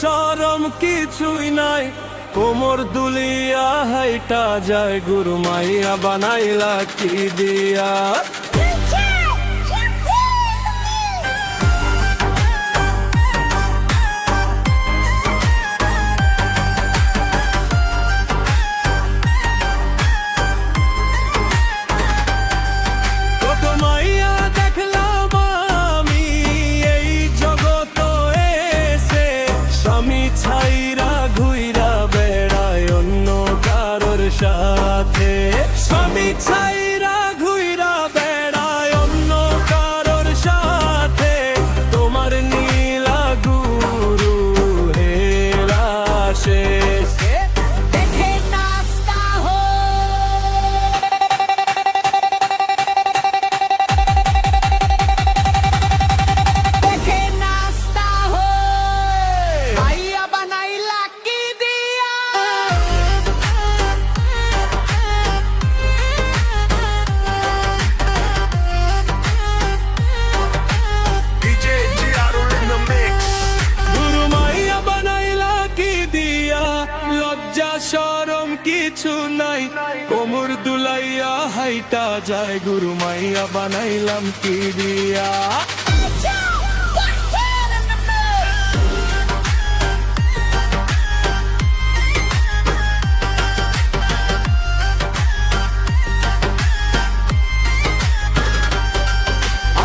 শরম কিছুই নাই, কোমর দুলিয়া হাইটা যায়, গুরু মাইয়া বানাইলা কি দিয়া। সাথে স্বামী ছাইরা ঘুইরা বেড়ায় অন্য কারোর সাথে, তোমার নীলা গুরু হেরা শেষ। দেখে নাস্তা হো দেখে নাস্তা হো আইয়া বানাইলা কি দিয়া। শরম কিছু নাই, কোমর দুলাইয়া হাইটা যায়, গুরু মাইয়া বানাইলাম কি দিয়া।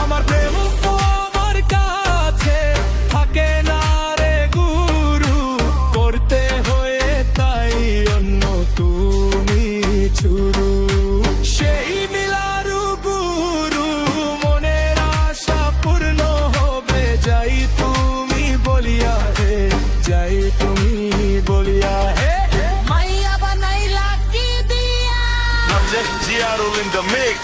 আমার প্রেম তোমার কাছে থাকে না রে গুরু, করতে হয়ে তাই অন্য তুমি ছুরু। সেই মিলারু গুরু মনের আশা পূর্ণ হবে, যাই তুমি বলিয়া হে, যাই তুমি বলিয়া হে। মাইয়া বানাইলা কি দিয়া। I'm just Giaro in the mix.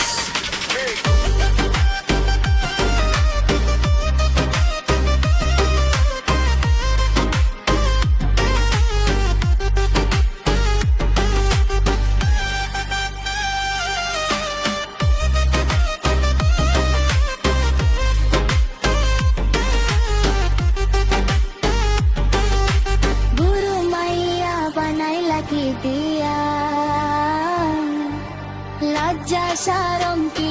গুরু মাইয়া বানাইলা কি দিয়া, লজ্জা শরম কি